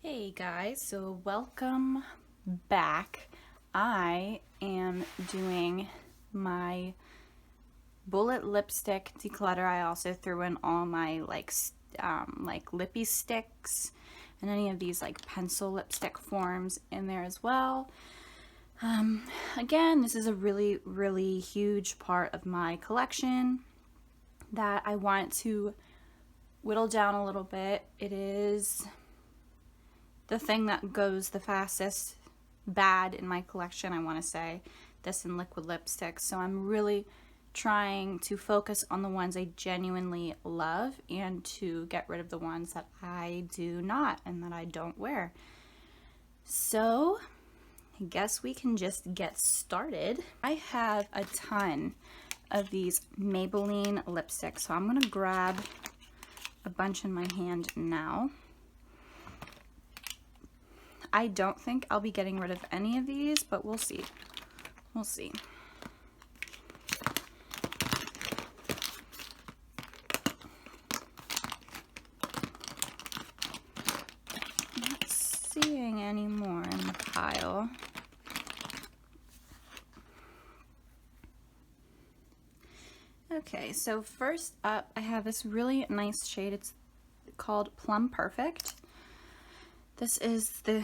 Hey guys, so welcome back. I am doing my bullet lipstick declutter. I also threw in all my like lippy sticks and any of these like pencil lipstick forms in there as well. Again, this is a really huge part of my collection that I want to whittle down a little bit. It is the thing that goes the fastest bad in my collection, I want to say, this and liquid lipsticks. So I'm really trying to focus on the ones I genuinely love and to get rid of the ones that I do not and that I don't wear. So I guess we can just get started. I have a ton of these Maybelline lipsticks, so I'm gonna grab a bunch in my hand now. I don't think I'll be getting rid of any of these, but we'll see. We'll see. Not seeing any more in the pile. Okay, so first up, I have this really nice shade. It's called Plum Perfect. This is the,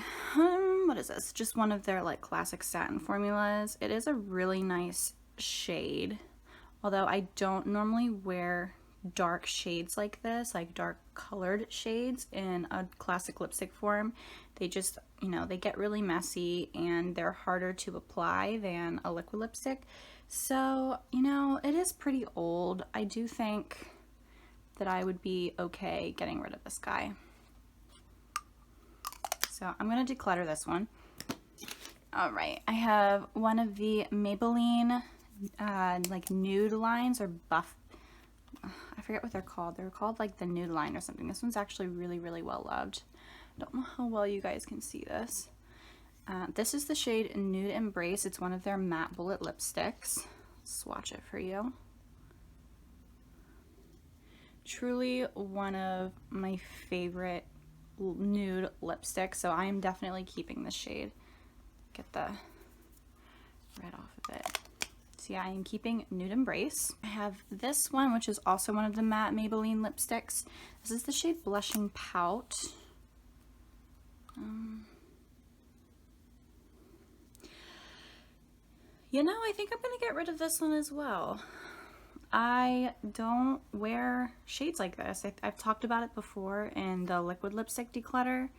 what is this? Just one of their like classic satin formulas. It is a really nice shade, although I don't normally wear dark shades like this, like dark colored shades in a classic lipstick form. They just, they get really messy and they're harder to apply than a liquid lipstick. So, it is pretty old. I do think that I would be okay getting rid of this guy. So I'm going to declutter this one. All right, I have one of the Maybelline like nude lines or buff. I forget what they're called. They're called like the nude line or something. This one's actually really well loved. I don't know how well you guys can see this. This is the shade Nude Embrace. It's one of their matte bullet lipsticks. Swatch it for you. Truly one of my favorite nude lipstick, so I am definitely keeping this shade. Get the red off of it. So yeah, I am keeping Nude Embrace. I have this one, which is also one of the matte Maybelline lipsticks. This is the shade Blushing Pout. I think I'm gonna get rid of this one as well. I don't wear shades like this. I've talked about it before in the liquid lipstick declutter,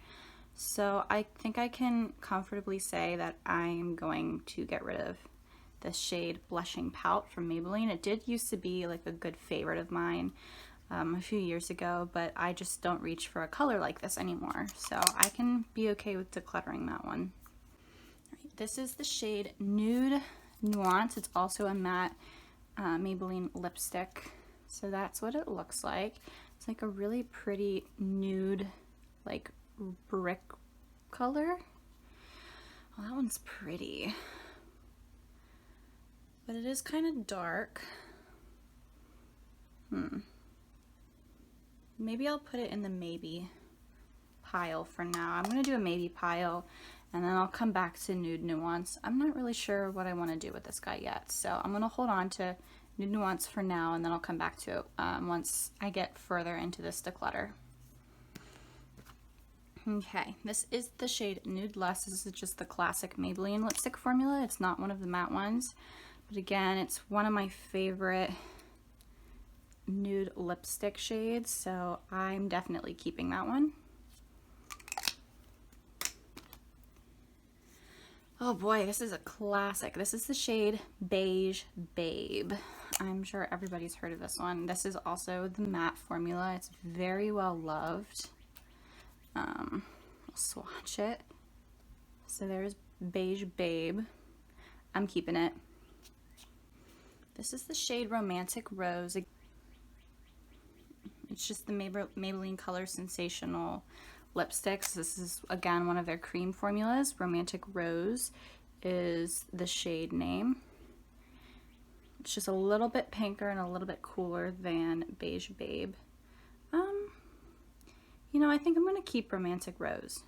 so I think I can comfortably say that I'm going to get rid of this shade Blushing Pout from Maybelline. It did used to be like a good favorite of mine a few years ago, but I just don't reach for a color like this anymore, so I can be okay with decluttering that one. All right, this is the shade Nude Nuance. It's also a matte Maybelline lipstick, so that's what it looks like. It's like a really pretty nude, like brick color. Well, that one's pretty, but it is kind of dark. Maybe I'll put it in the maybe pile for now. I'm gonna do a maybe pile, and then I'll come back to Nude Nuance. I'm not really sure what I want to do with this guy yet, so I'm gonna hold on to Nude Nuance for now, and then I'll come back to it once I get further into this declutter. Okay, this is the shade Nude Lust. This is just the classic Maybelline lipstick formula. It's not one of the matte ones, but again, it's one of my favorite nude lipstick shades, so I'm definitely keeping that one. Oh boy, this is a classic. This is the shade Beige Babe. I'm sure everybody's heard of this one. This is also the matte formula. It's very well loved. I'll swatch it. So there's Beige Babe. I'm keeping it. This is the shade Romantic Rose. It's just the Maybelline Color Sensational lipsticks. This is again one of their cream formulas. Romantic Rose is the shade name. It's just a little bit pinker and a little bit cooler than Beige Babe. I think I'm gonna keep Romantic Rose.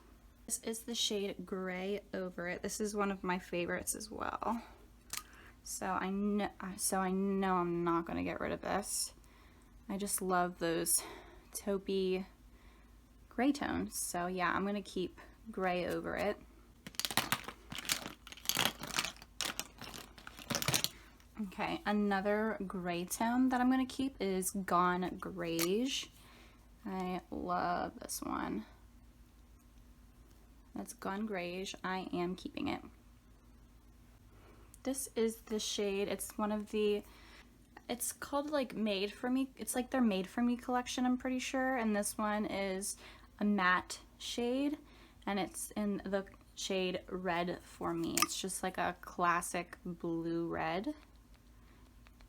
This is the shade Gray Over It. This is one of my favorites as well. So I know I'm not going to get rid of this. I just love those taupey gray tones. So yeah, I'm going to keep Gray Over It. Okay, another gray tone that I'm going to keep is Gone Greige. I love this one. That's Gone Greige. I am keeping it. This is the shade, it's called like Made For Me. It's like their Made For Me collection, I'm pretty sure. And this one is a matte shade, and it's in the shade Red For Me. It's just like a classic blue red.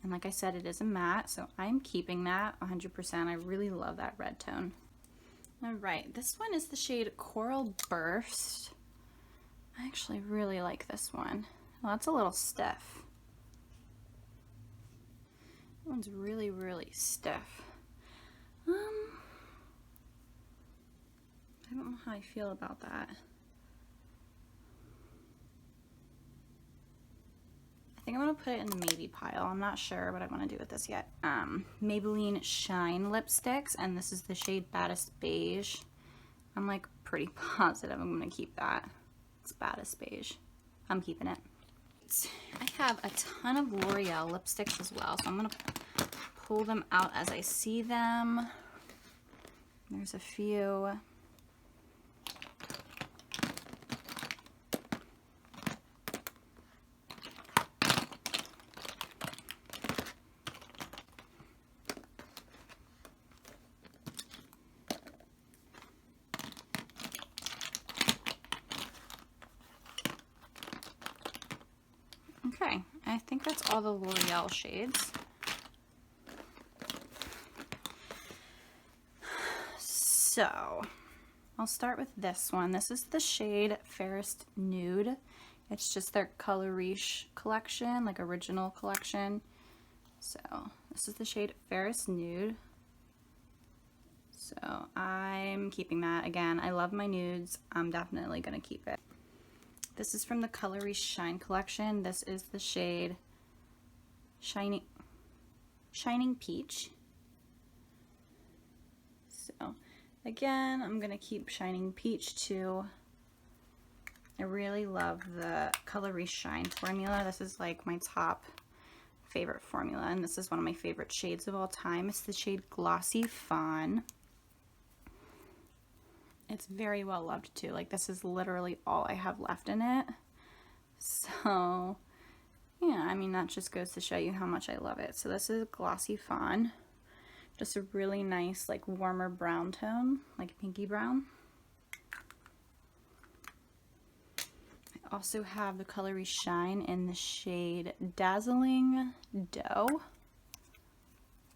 And like I said, it is a matte, so I'm keeping that 100%. I really love that red tone. All right, this one is the shade Coral Burst. I actually really like this one. Well, that's a little stiff. That one's really, really stiff. I don't know how I feel about that. I think I'm gonna put it in the maybe pile. I'm not sure what I want to do with this yet. Maybelline Shine lipsticks, and this is the shade Baddest Beige. I'm like pretty positive I'm gonna keep that. It's Baddest Beige. I'm keeping it. I have a ton of L'Oreal lipsticks as well, so I'm gonna pull them out as I see them. There's a few. Okay, I think that's all the L'Oreal shades. So, I'll start with this one. This is the shade Fairest Nude. It's just their Color Riche collection, like original collection. So, this is the shade Fairest Nude. So, I'm keeping that. Again, I love my nudes. I'm definitely gonna keep it. This is from the Color Riche Shine collection. This is the shade Shining Peach. So again, I'm gonna keep Shining Peach too. I really love the Color Riche Shine formula. This is like my top favorite formula, and this is one of my favorite shades of all time. It's the shade Glossy Fawn. It's very well loved too. Like, this is literally all I have left in it. So yeah, I mean, that just goes to show you how much I love it. So this is Glossy Fawn. Just a really nice, like, warmer brown tone, like pinky brown. I also have the Color Riche Shine in the shade Dazzling Dough.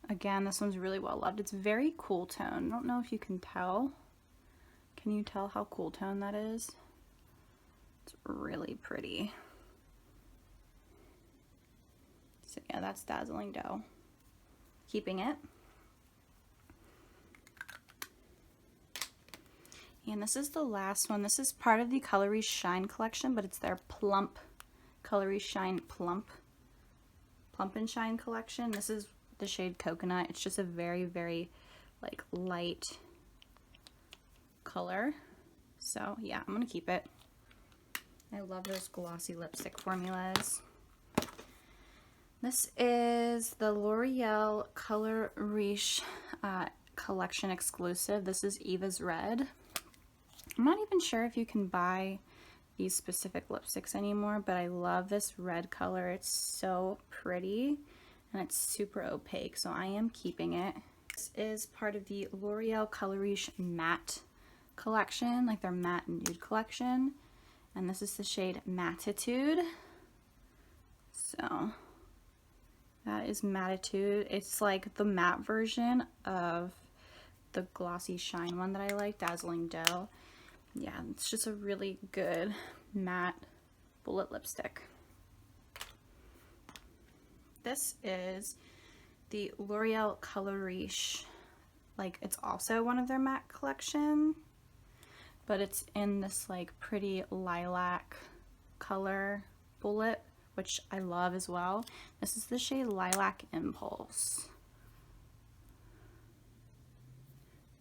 Again, this one's really well loved. It's very cool tone. I don't know if you can tell. Can you tell how cool tone that is? It's really pretty. So yeah, that's Dazzling Dough. Keeping it. And this is the last one. This is part of the Color Riche Shine collection, but it's their Plump, Color Riche Shine Plump and Shine collection. This is the shade Coconut. It's just a very, very like light color. So yeah, I'm gonna keep it. I love those glossy lipstick formulas. This is the L'Oreal Color Riche collection exclusive. This is Eva's Red. I'm not even sure if you can buy these specific lipsticks anymore, but I love this red color. It's so pretty and it's super opaque, so I am keeping it. This is part of the L'Oreal Color Riche Matte collection, like their matte nude collection, and this is the shade Mattitude. So that is Mattitude. It's like the matte version of the Glossy Shine one that I like, Dazzling Dough. Yeah, it's just a really good matte bullet lipstick. This is the L'Oreal Color Riche, like, it's also one of their matte collection, but it's in this like pretty lilac color bullet, which I love as well. This is the shade Lilac Impulse.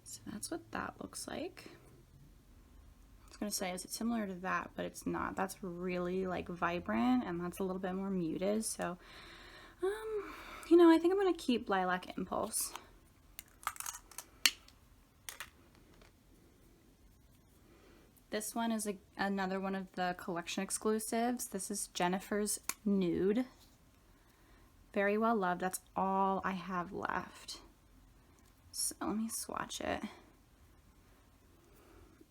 So that's what that looks like. I was gonna say, is it similar to that, but it's not. That's really like vibrant, and that's a little bit more muted. So, you know, I think I'm gonna keep Lilac Impulse. This one is another one of the collection exclusives. This is Jennifer's Nude. Very well loved. That's all I have left. So let me swatch it.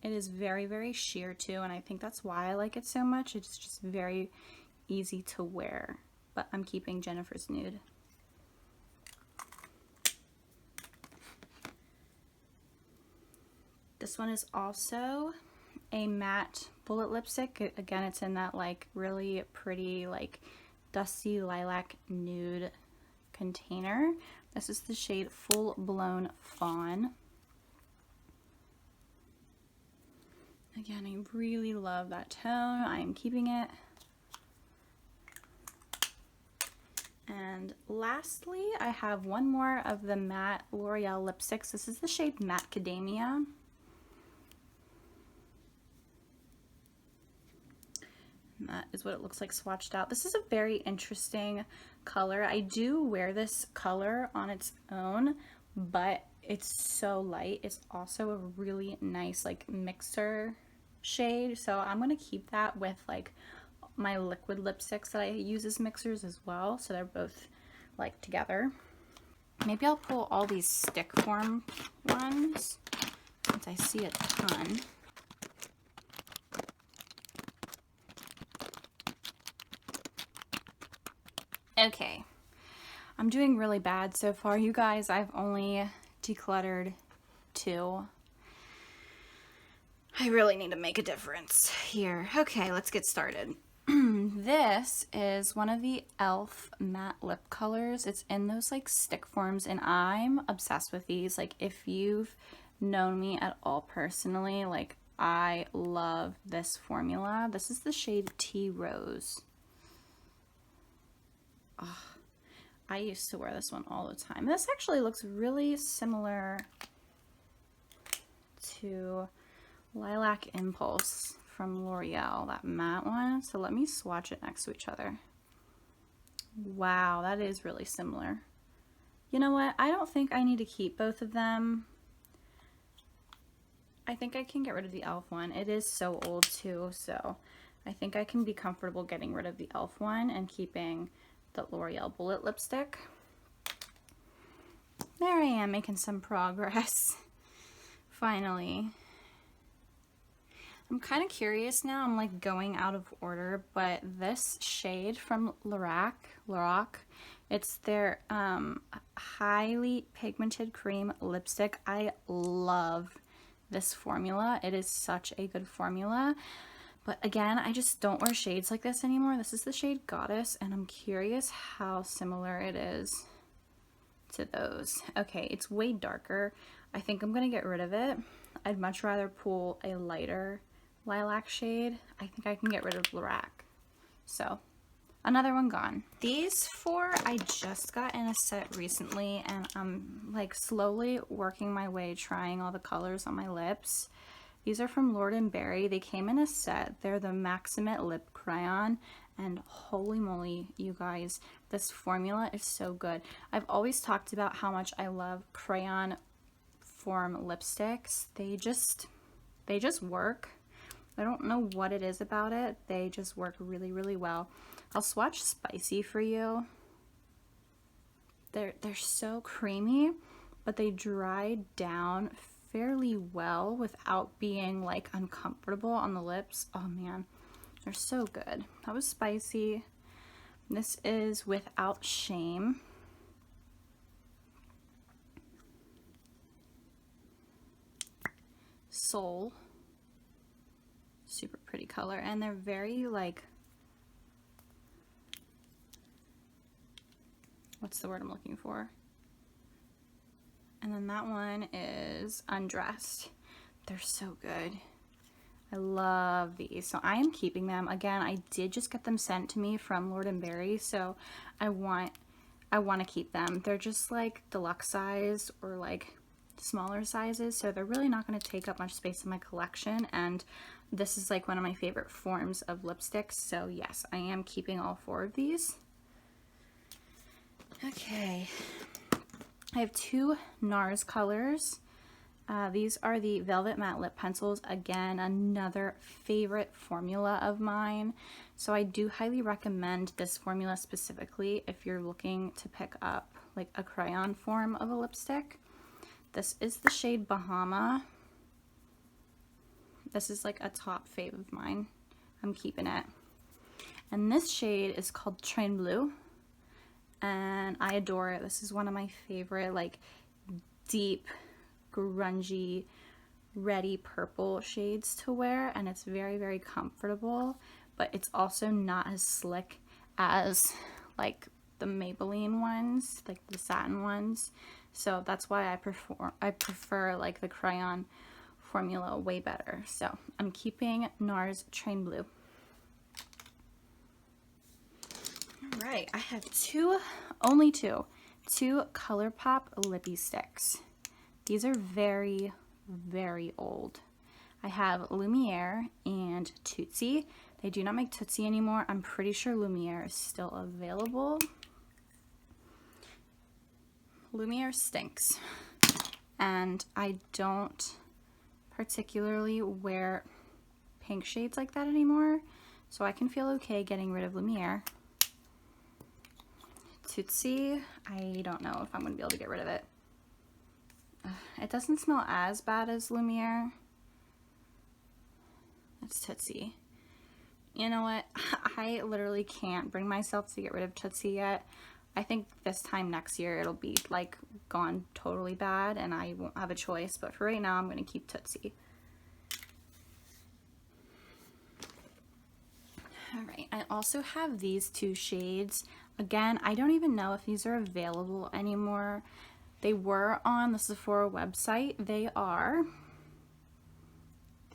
It is very, very sheer too, and I think that's why I like it so much. It's just very easy to wear, but I'm keeping Jennifer's Nude. This one is also a matte bullet lipstick. Again, it's in that like really pretty like dusty lilac nude container. This is the shade Full Blown Fawn. Again, I really love that tone. I am keeping it. And lastly, I have one more of the matte L'Oreal lipsticks. This is the shade Macadamia. And that is what it looks like swatched out. This is a very interesting color. I do wear this color on its own, but it's so light. It's also a really nice like mixer shade. So I'm going to keep that with like my liquid lipsticks that I use as mixers as well. So they're both like together. Maybe I'll pull all these stick form ones since I see a ton. Okay, I'm doing really bad so far, you guys. I've only decluttered 2. I really need to make a difference here. Okay, let's get started. This is one of the e.l.f. matte lip colors. It's in those like stick forms, and I'm obsessed with these. Like, if you've known me at all personally, like, I love this formula. This is the shade Tea Rose. Oh, I used to wear this one all the time. This actually looks really similar to Lilac Impulse from L'Oreal, that matte one. So let me swatch it next to each other. Wow, that is really similar. You know what? I don't think I need to keep both of them. I think I can get rid of the e.l.f. one. It is so old too, so I think I can be comfortable getting rid of the e.l.f. one and keeping the L'Oreal Bullet lipstick. There I am, making some progress. Finally. I'm kind of curious now. I'm like going out of order, but this shade from Lorac, it's their highly pigmented cream lipstick. I love this formula. It is such a good formula. But again, I just don't wear shades like this anymore. This is the shade Goddess, and I'm curious how similar it is to those. Okay, it's way darker. I think I'm gonna get rid of it. I'd much rather pull a lighter lilac shade. I think I can get rid of Lorac. So, another one gone. These 4 I just got in a set recently, and I'm like slowly working my way trying all the colors on my lips. These are from Lord & Berry. They came in a set. They're the Maximate Lip Crayon, and holy moly, you guys, this formula is so good. I've always talked about how much I love crayon form lipsticks. They just work. I don't know what it is about it. They just work really, really well. I'll swatch Spicy for you. They're so creamy, but they dry down fairly well without being like uncomfortable on the lips. Oh man, they're so good. That was Spicy. This is Without Shame. Soul. Super pretty color, and they're very like, what's the word I'm looking for? And then that one is Undressed. They're so good. I love these. So I am keeping them. Again, I did just get them sent to me from Lord & Berry, so I want to keep them. They're just like deluxe size or like smaller sizes, so they're really not going to take up much space in my collection, and this is like one of my favorite forms of lipsticks, so yes, I am keeping all 4 of these. Okay, I have 2 NARS colors. These are the Velvet Matte Lip Pencils. Again, another favorite formula of mine. So I do highly recommend this formula specifically if you're looking to pick up like a crayon form of a lipstick. This is the shade Bahama. This is like a top fave of mine. I'm keeping it. And this shade is called Train Blue. And I adore it. This is one of my favorite like deep grungy reddy purple shades to wear, and it's very, very comfortable, but it's also not as slick as like the Maybelline ones, like the satin ones. So that's why I prefer like the crayon formula way better. So I'm keeping NARS Train Blue. All right, I have only two ColourPop lippy sticks. These are very, very old. I have Lumiere and Tootsie. They do not make Tootsie anymore. I'm pretty sure Lumiere is still available. Lumiere stinks, and I don't particularly wear pink shades like that anymore, so I can feel okay getting rid of Lumiere. Tootsie, I don't know if I'm going to be able to get rid of it. It doesn't smell as bad as Lumiere. That's Tootsie. You know what? I literally can't bring myself to get rid of Tootsie yet. I think this time next year it'll be like gone totally bad and I won't have a choice. But for right now, I'm going to keep Tootsie. Alright, I also have these 2 shades. Again, I don't even know if these are available anymore. They were on the Sephora website. They are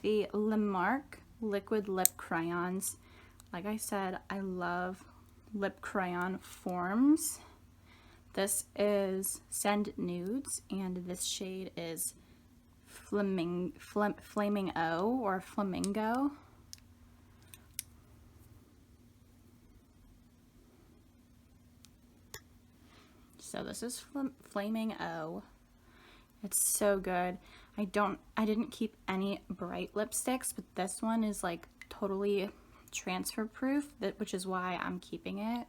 the Lamarck Liquid Lip Crayons. Like I said, I love lip crayon forms. This is Send Nudes, and this shade is Flaming O or Flamingo. So this is Flaming O. It's so good. I didn't keep any bright lipsticks, but this one is like totally transfer proof, which is why I'm keeping it.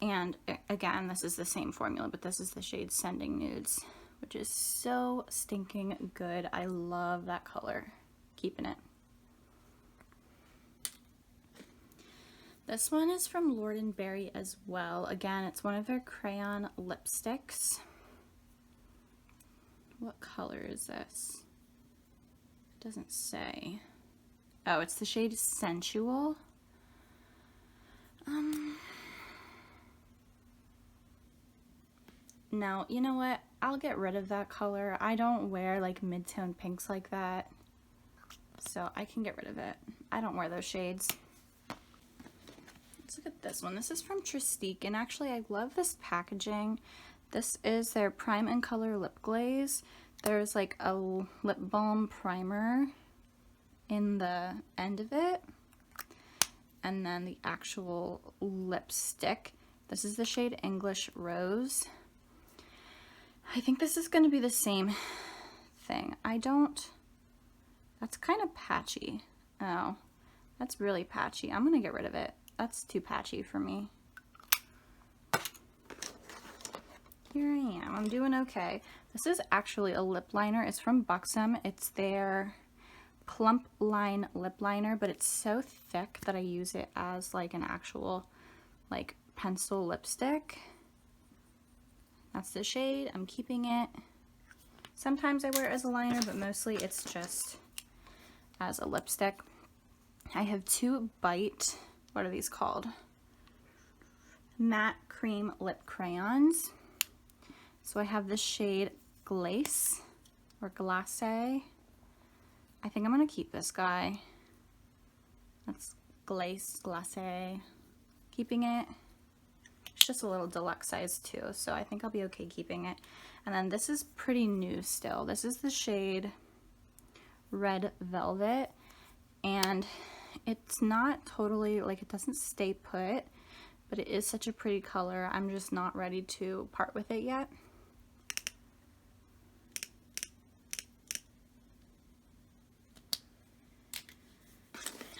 And again, this is the same formula, but this is the shade Sending Nudes, which is so stinking good. I love that color. Keeping it. This one is from Lord & Berry as well. Again, it's one of their crayon lipsticks. What color is this? It doesn't say. Oh, it's the shade Sensual. No, you know what? I'll get rid of that color. I don't wear like mid-tone pinks like that, so I can get rid of it. I don't wear those shades. Let's look at this one. This is from Tristique, and actually I love this packaging. This is their Prime and Color Lip Glaze. There's like a lip balm primer in the end of it, and then the actual lipstick. This is the shade English Rose. I think this is going to be the same thing. That's kind of patchy. Oh, that's really patchy. I'm going to get rid of it. That's too patchy for me. Here I am. I'm doing okay. This is actually a lip liner. It's from Buxom. It's their Plump Line lip liner, but it's so thick that I use it as like an actual like pencil lipstick. That's the shade. I'm keeping it. Sometimes I wear it as a liner, but mostly it's just as a lipstick. I have 2 Bite, what are these called? Matte Cream Lip Crayons. So I have the shade Glace or Glace. I think I'm gonna keep this guy. That's Glacé. Keeping it. It's just a little deluxe size too, so I think I'll be okay keeping it. And then this is pretty new still. This is the shade Red Velvet, and it's not totally, like, it doesn't stay put, but it is such a pretty color. I'm just not ready to part with it yet.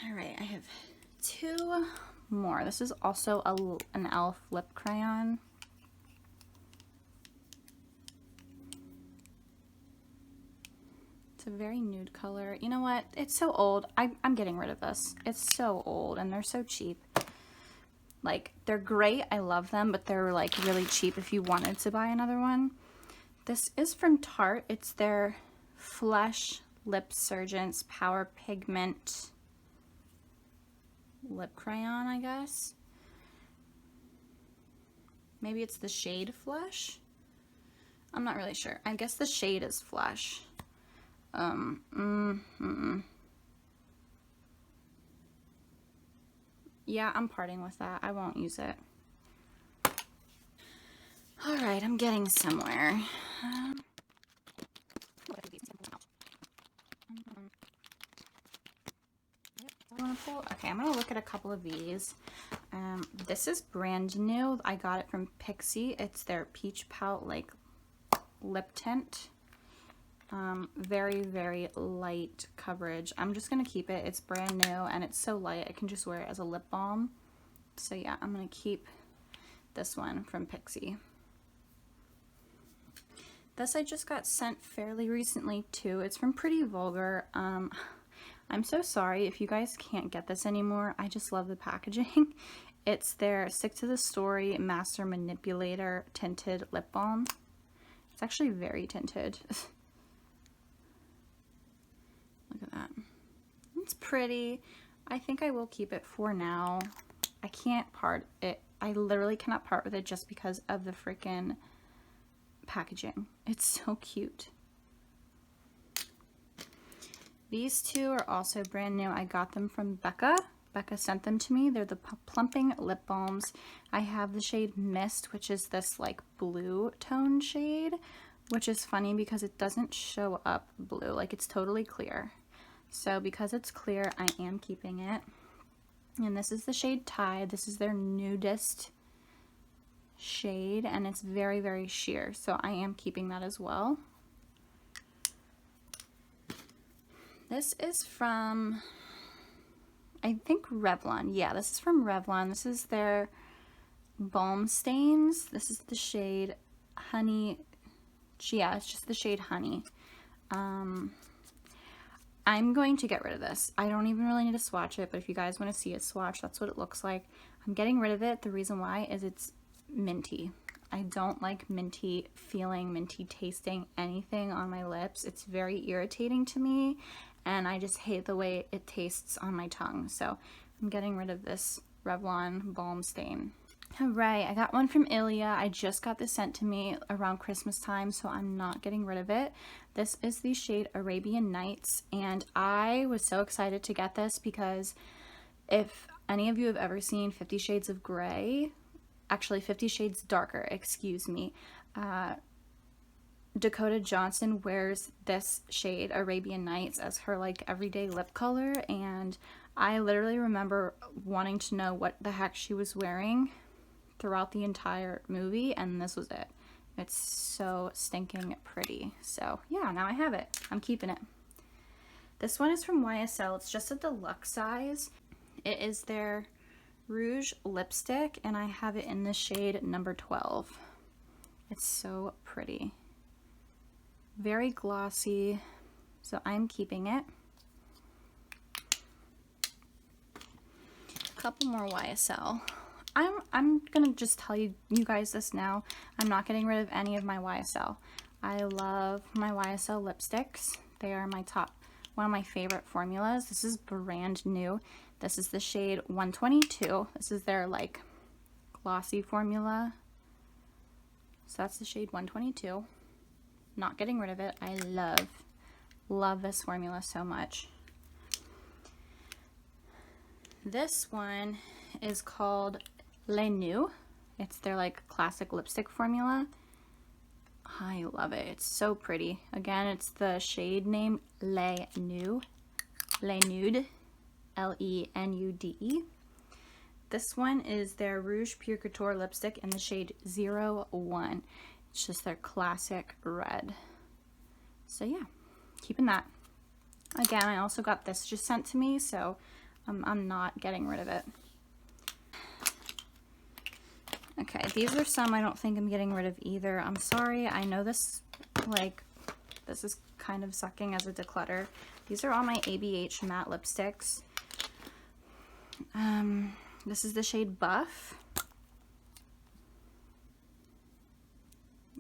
All right, I have 2 more. This is also an e.l.f. lip crayon. It's a very nude color. You know what? It's so old. I'm getting rid of this. It's so old and they're so cheap. Like, they're great. I love them, but they're like really cheap if you wanted to buy another one. This is from Tarte. It's their Flesh Lip Surgence Power Pigment lip crayon, I guess. Maybe it's the shade Flesh. I'm not really sure. I guess the shade is Flesh. Yeah, I'm parting with that. I won't use it. All right, I'm getting somewhere. Okay, I'm gonna look at a couple of these. This is brand new. I got it from Pixie. It's their Peach Pout like lip tint. Very, very light coverage. I'm just gonna keep it. It's brand new and it's so light. I can just wear it as a lip balm. So yeah, I'm gonna keep this one from Pixie. This I just got sent fairly recently too. It's from Pretty Vulgar. I'm so sorry if you guys can't get this anymore. I just love the packaging. It's their Stick to the Story Master Manipulator Tinted Lip Balm. It's actually very tinted. Look at that. It's pretty. I think I will keep it for now. I can't part it. I literally cannot part with it just because of the freaking packaging. It's so cute. These 2 are also brand new. I got them from Becca. Becca sent them to me. They're the Plumping Lip Balms. I have the shade Mist, which is this like blue tone shade, which is funny because it doesn't show up blue. Like, it's totally clear. So because it's clear, I am keeping it. And this is the shade Tide. This is their nudist shade, and it's very, very sheer. So I am keeping that as well. This is from, I think, Revlon. Yeah, this is from Revlon. This is their Balm Stains. This is the shade Honey. Yeah, it's just the shade Honey. I'm going to get rid of this. I don't even really need to swatch it, but if you guys want to see a swatch, that's what it looks like. I'm getting rid of it. The reason why is it's minty. I don't like minty feeling, minty tasting anything on my lips. It's very irritating to me, and I just hate the way it tastes on my tongue. So I'm getting rid of this Revlon Balm Stain. All right, I got one from Ilia. I just got this sent to me around Christmas time, so I'm not getting rid of it. This is the shade Arabian Nights, and I was so excited to get this because if any of you have ever seen 50 Shades of Grey, actually 50 Shades Darker, excuse me, Dakota Johnson wears this shade Arabian Nights as her like everyday lip color, and I literally remember wanting to know what the heck she was wearing throughout the entire movie, and this was it. It's so stinking pretty. So yeah, now I have it. I'm keeping it. This one is from YSL. It's just a deluxe size. It is their Rouge lipstick, and I have it in the shade number 12. It's so pretty. Very glossy, so I'm keeping it. A couple more YSL. I'm gonna just tell you guys this now. I'm not getting rid of any of my YSL. I love my YSL lipsticks. They are my top, one of my favorite formulas. This is brand new. This is the shade 122. This is their like glossy formula. So that's the shade 122. Not getting rid of it. I Love this formula so much. This one is called Les Nuits. It's their like classic lipstick formula. I love it. It's so pretty. Again, it's the shade name Les Nudes. Les Nudes. Lenude. This one is their Rouge Pure Couture lipstick in the shade 01. It's just their classic red. So yeah, keeping that. Again, I also got this just sent to me, so I'm not getting rid of it. Okay, these are some I don't think I'm getting rid of either. I'm sorry, I know this, like, this is kind of sucking as a declutter. These are all my ABH matte lipsticks. This is the shade Buff.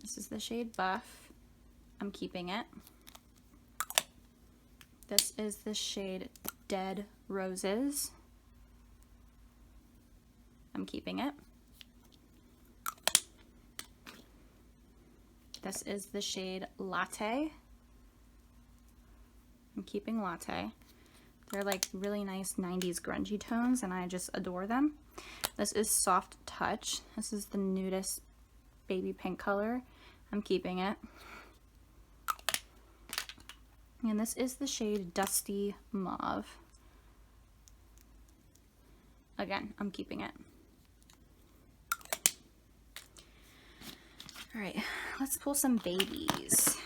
This is the shade Buff. I'm keeping it. This is the shade Dead Roses. I'm keeping it. This is the shade Latte. I'm keeping Latte. They're like really nice 90s grungy tones and I just adore them. This is Soft Touch. This is the nudist baby pink color. I'm keeping it. And this is the shade Dusty Mauve. Again, I'm keeping it. All right, let's pull some babies.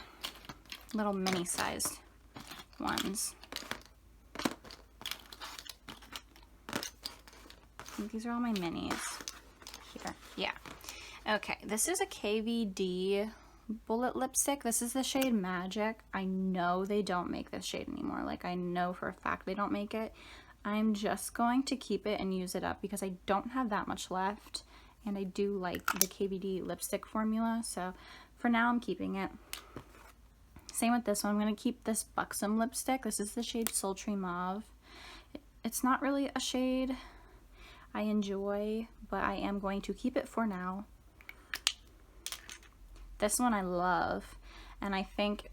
Little mini sized ones. I think these are all my minis here. Yeah. Okay, this is a KVD bullet lipstick. This is the shade Magic. I know they don't make this shade anymore. Like, I know for a fact they don't make it. I'm just going to keep it and use it up because I don't have that much left. And I do like the KVD lipstick formula. So for now, I'm keeping it. Same with this one. I'm going to keep this Buxom lipstick. This is the shade Sultry Mauve. It's not really a shade I enjoy, but I am going to keep it for now. This one I love, and I think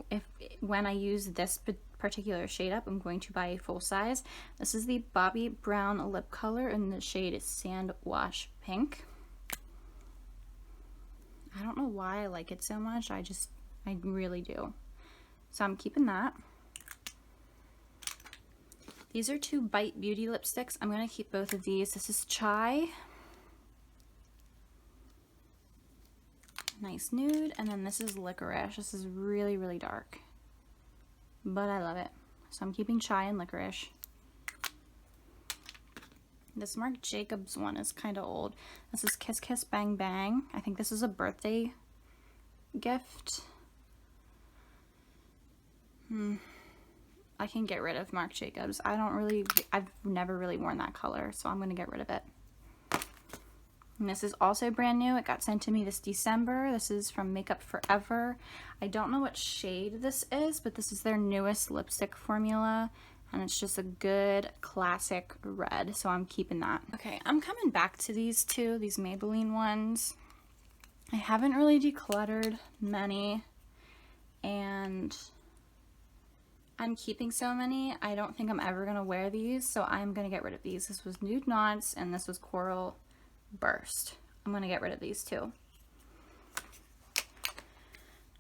when I use this particular shade up, I'm going to buy a full size. This is the Bobbi Brown lip color, and the shade is Sand Wash Pink. I don't know why I like it so much. I really do. So I'm keeping that. These are two Bite Beauty lipsticks. I'm going to keep both of these. This is Chai. Nice nude. And then this is Licorice. This is really, really dark. But I love it. So I'm keeping Chai and Licorice. This Marc Jacobs one is kind of old. This is Kiss Kiss Bang Bang. I think this is a birthday gift. I can get rid of Marc Jacobs. I've never really worn that color, so I'm going to get rid of it. And this is also brand new. It got sent to me this December. This is from Makeup Forever. I don't know what shade this is, but this is their newest lipstick formula. And it's just a good classic red, so I'm keeping that. Okay, I'm coming back to these two, these Maybelline ones. I haven't really decluttered many, and I'm keeping so many. I don't think I'm ever gonna wear these, so I'm gonna get rid of these. This was Nude Knots, and this was Coral Burst. I'm gonna get rid of these two.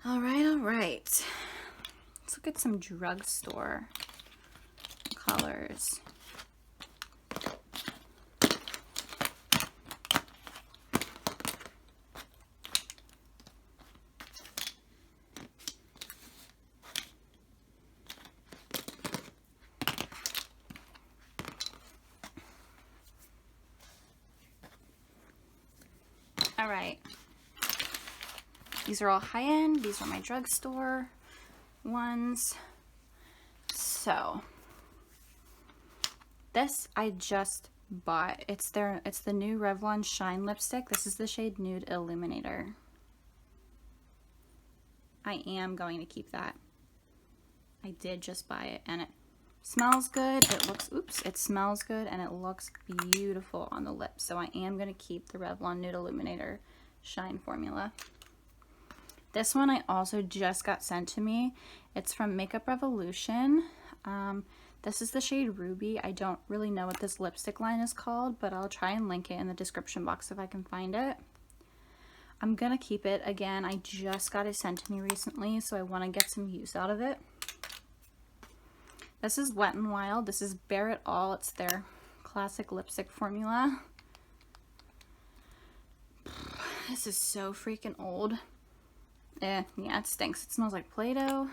All right. Let's look at some drugstore colors. All right. These are all high-end. These are my drugstore ones. So this I just bought. It's the new Revlon Shine lipstick. This is the shade Nude Illuminator. I am going to keep that. I did just buy it, and it smells good. It smells good, and it looks beautiful on the lips. So I am going to keep the Revlon Nude Illuminator Shine formula. This one I also just got sent to me. It's from Makeup Revolution. This is the shade Ruby. I don't really know what this lipstick line is called, but I'll try and link it in the description box if I can find it. I'm gonna keep it. Again, I just got it sent to me recently, so I want to get some use out of it. This is Wet n Wild. This is Bare It All. It's their classic lipstick formula. This is so freaking old. Yeah, it stinks. It smells like Play-Doh.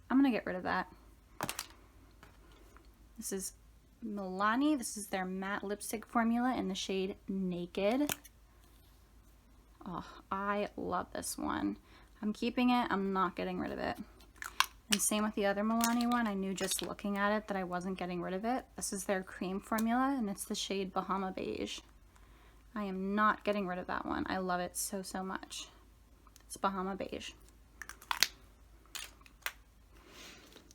I'm gonna get rid of that. This is Milani. This is their matte lipstick formula in the shade Naked. Oh, I love this one. I'm keeping it. I'm not getting rid of it. And same with the other Milani one. I knew just looking at it that I wasn't getting rid of it. This is their cream formula, and it's the shade Bahama Beige. I am not getting rid of that one. I love it so, so much. It's Bahama Beige.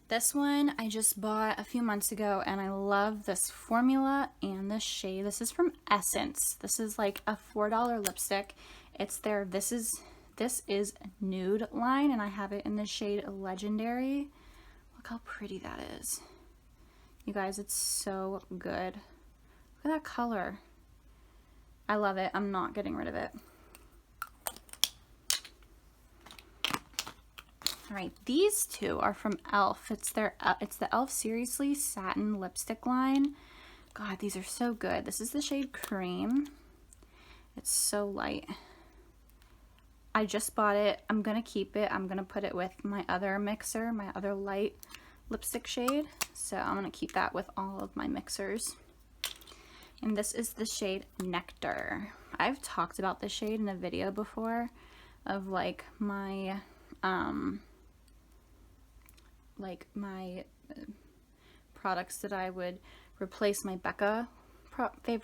This one I just bought a few months ago, and I love this formula and this shade. This is from Essence. This is like a $4 lipstick. It's their This is Nude line, and I have it in the shade Legendary. Look how pretty that is. You guys, it's so good. Look at that color. I love it. I'm not getting rid of it. All right, these two are from e.l.f. It's the e.l.f. Seriously Satin Lipstick line. God, these are so good. This is the shade Cream. It's so light. I just bought it. I'm gonna keep it. I'm gonna put it with my other mixer, my other light lipstick shade. So I'm gonna keep that with all of my mixers. And this is the shade Nectar. I've talked about this shade in a video before of like my products that I would replace my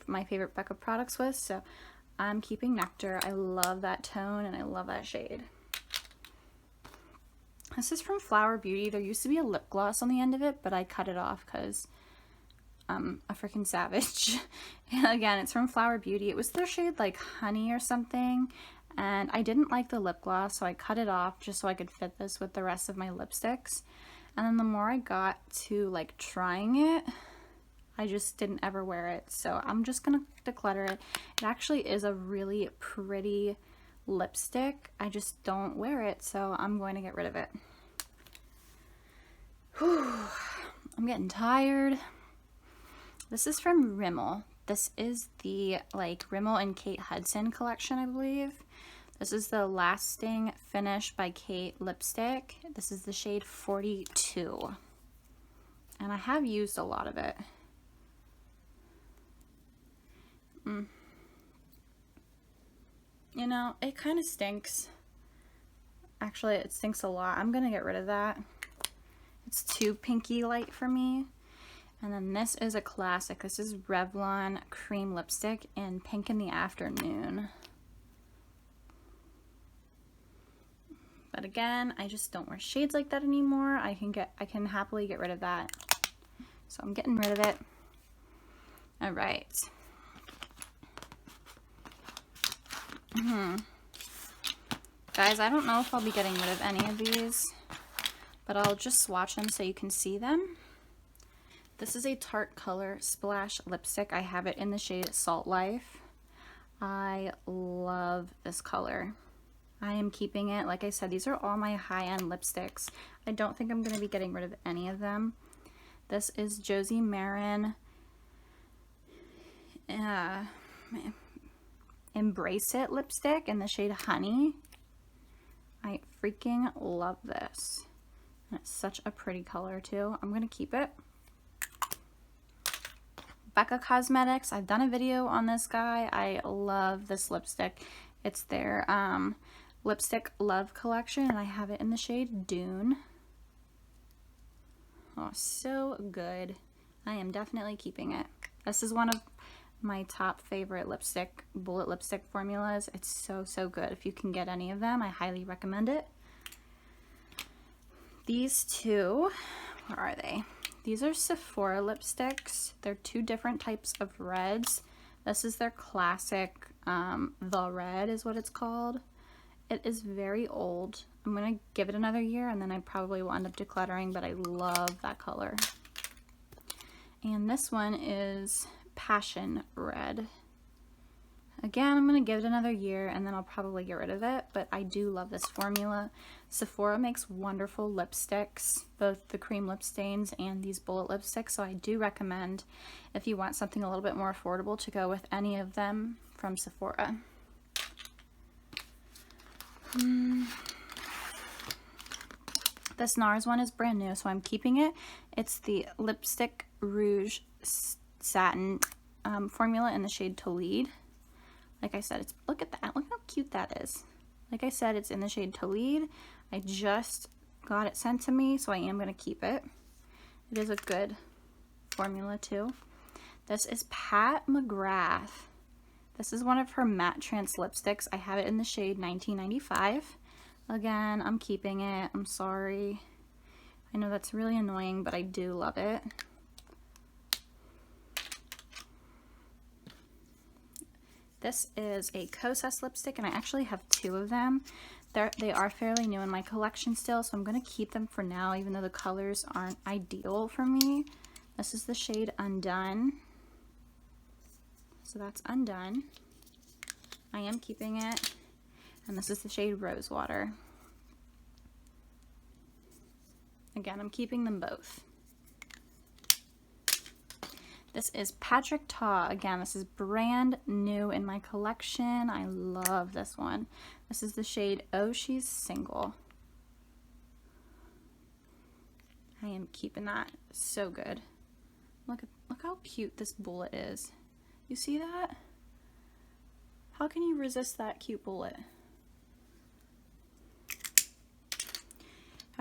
my favorite Becca products with. So I'm keeping Nectar. I love that tone and I love that shade. This is from Flower Beauty. There used to be a lip gloss on the end of it, but I cut it off because I'm a freaking savage. And again, it's from Flower Beauty. It was their shade like Honey or something, and I didn't like the lip gloss, so I cut it off just so I could fit this with the rest of my lipsticks. And then the more I got to like trying it, I just didn't ever wear it. So I'm just gonna declutter it. It actually is a really pretty lipstick. I just don't wear it, so I'm going to get rid of it. Whew. I'm getting tired. This is from Rimmel. This is the like Rimmel and Kate Hudson collection, I believe. This is the Lasting Finish by Kate lipstick. This is the shade 42. And I have used a lot of it. You know, it kind of stinks. Actually, it stinks a lot. I'm gonna get rid of that. It's too pinky light for me. And then this is a classic. This is Revlon Cream Lipstick in Pink in the Afternoon. But again, I just don't wear shades like that anymore. I can happily get rid of that. So I'm getting rid of it. All right. Guys, I don't know if I'll be getting rid of any of these, but I'll just swatch them so you can see them. This is a Tarte Color Splash lipstick. I have it in the shade Salt Life. I love this color. I am keeping it. Like I said, these are all my high-end lipsticks. I don't think I'm going to be getting rid of any of them. This is Josie Maran Embrace It lipstick in the shade Honey. I freaking love this. And it's such a pretty color too. I'm going to keep it. Becca Cosmetics. I've done a video on this guy. I love this lipstick. It's their Lipstick Love collection, and I have it in the shade Dune. Oh, so good. I am definitely keeping it. This is one of my top favorite bullet lipstick formulas. It's so, so good. If you can get any of them, I highly recommend it. These two, where are they? These are Sephora lipsticks. They're two different types of reds. This is their classic, The Red is what it's called. It is very old. I'm gonna give it another year and then I probably will end up decluttering, but I love that color. And this one is Passion Red. Again, I'm gonna give it another year and then I'll probably get rid of it, but I do love this formula. Sephora makes wonderful lipsticks, both the cream lip stains and these bullet lipsticks, so I do recommend, if you want something a little bit more affordable, to go with any of them from Sephora. This NARS one is brand new, so I'm keeping it. It's the Lipstick Rouge Satin formula in the shade Tolide. Like I said, look at that. Look how cute that is. Like I said, it's in the shade Tolide. I just got it sent to me, so I am going to keep it. It is a good formula too. This is Pat McGrath. This is one of her matte trance lipsticks. I have it in the shade 1995. Again, I'm keeping it. I'm sorry. I know that's really annoying, but I do love it. This is a Kosas lipstick, and I actually have two of them. They are fairly new in my collection still, so I'm going to keep them for now, even though the colors aren't ideal for me. This is the shade Undone. So that's Undone. I am keeping it. And this is the shade Rosewater. Again, I'm keeping them both. This is Patrick Ta. Again, this is brand new in my collection. I love this one. This is the shade Oh She's Single. I am keeping that. So good. Look how cute this bullet is. You see that? How can you resist that cute bullet?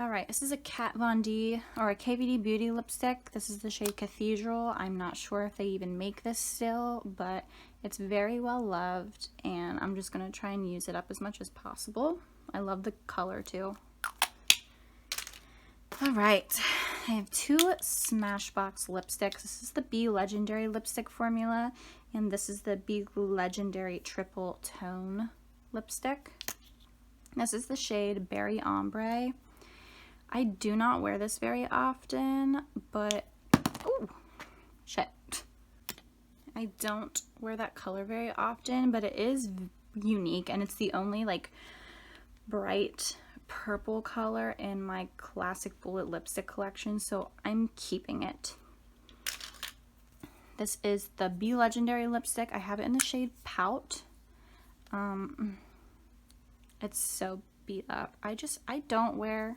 All right, this is a Kat Von D or a KVD Beauty lipstick. This is the shade Cathedral. I'm not sure if they even make this still, but it's very well loved, and I'm just gonna try and use it up as much as possible. I love the color too. All right, I have two Smashbox lipsticks. This is the Be Legendary lipstick formula, and this is the Be Legendary Triple Tone lipstick. This is the shade Berry Ombre. I do not wear this very often, but, oh, shit. I don't wear that color very often, but it is unique, and it's the only, like, bright purple color in my classic bullet lipstick collection, so I'm keeping it. This is the Be Legendary lipstick. I have it in the shade Pout. It's so beat up. I don't wear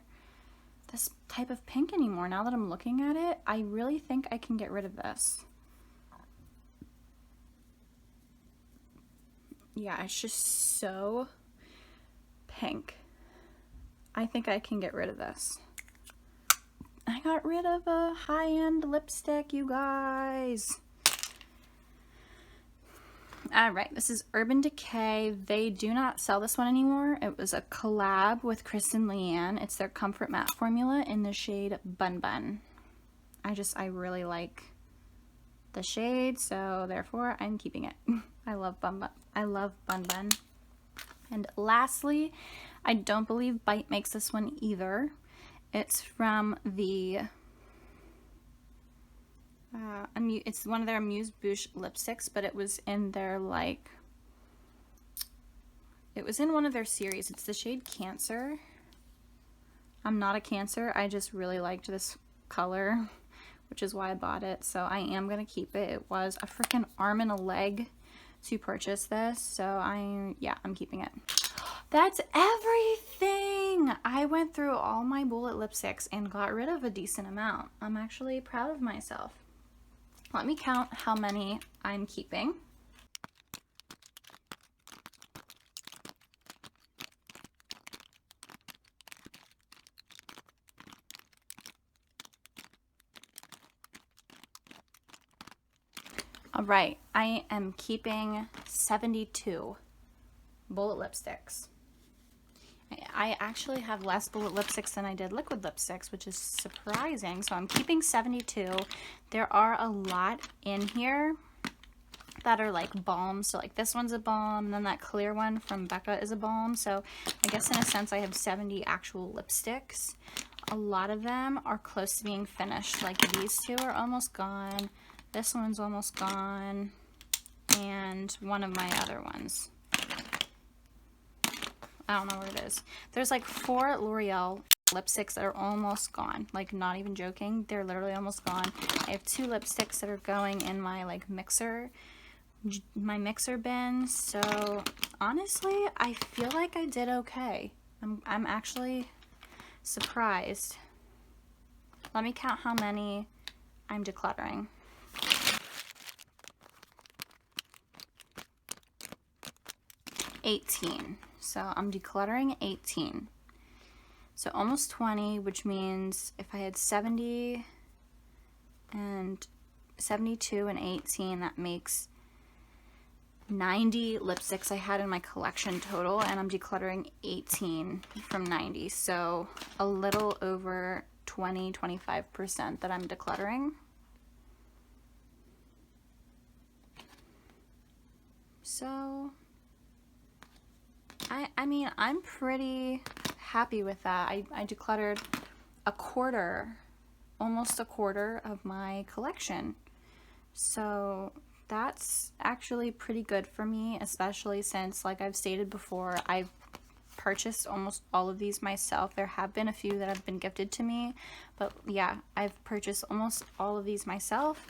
this type of pink anymore. Now that I'm looking at it, I really think I can get rid of this. Yeah, it's just so pink. I think I can get rid of this. I got rid of a high-end lipstick, you guys. All right, this is Urban Decay. They do not sell this one anymore. It was a collab with Chris and Leanne. It's their Comfort Matte formula in the shade Bun Bun. I really like the shade, so therefore I'm keeping it. I love Bun Bun. I love Bun Bun. And lastly, I don't believe Bite makes this one either. It's from the it's one of their Amuse Bouche lipsticks, but it was in their, like, it was in one of their series. It's the shade Cancer. I'm not a Cancer. I just really liked this color, which is why I bought it. So I am going to keep it. It was a freaking arm and a leg to purchase this. So I'm keeping it. That's everything. I went through all my bullet lipsticks and got rid of a decent amount. I'm actually proud of myself. Let me count how many I'm keeping. All right, I am keeping 72 bullet lipsticks. I actually have less bullet lipsticks than I did liquid lipsticks, which is surprising. So I'm keeping 72. There are a lot in here. that are like balms. So like this one's a balm, and then that clear one from Becca is a balm. So I guess in a sense I have 70 actual lipsticks. A lot of them are close to being finished. Like these two are almost gone. This one's almost gone. And one of my other ones. I don't know where it is. There's like 4 L'Oreal lipsticks that are almost gone. Like not even joking. They're literally almost gone. I have 2 lipsticks that are going in my like mixer bin. So honestly, I feel like I did okay. I'm actually surprised. Let me count how many I'm decluttering. $18. So I'm decluttering 18. So almost 20, which means if I had 70 and 72 and 18, that makes 90 lipsticks I had in my collection total, and I'm decluttering 18 from 90. So a little over 20-25% that I'm decluttering. So I mean, I'm pretty happy with that. I decluttered a quarter, almost a quarter of my collection. So that's actually pretty good for me, especially since, like I've stated before, I've purchased almost all of these myself. There have been a few that have been gifted to me, but yeah, I've purchased almost all of these myself,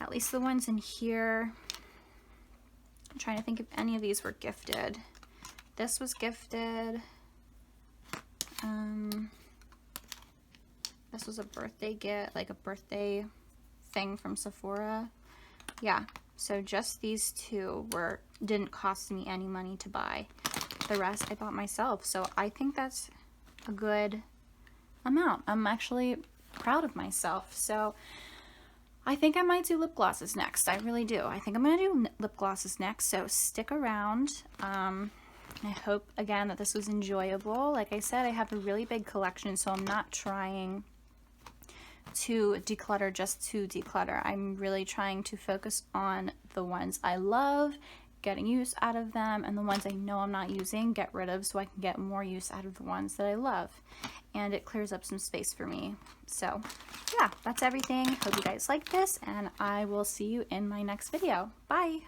at least the ones in here. I'm trying to think if any of these were gifted. This was gifted. This was a birthday gift, like a birthday thing from Sephora. Yeah, so just these 2 didn't cost me any money to buy. The rest I bought myself, so I think that's a good amount. I'm actually proud of myself. So I think I might do lip glosses next. I really do. I think I'm gonna do lip glosses next, so stick around. I hope, again, that this was enjoyable. Like I said, I have a really big collection, so I'm not trying to declutter just to declutter. I'm really trying to focus on the ones I love, getting use out of them, and the ones I know I'm not using, get rid of so I can get more use out of the ones that I love. And it clears up some space for me. So yeah, that's everything. Hope you guys like this, and I will see you in my next video. Bye!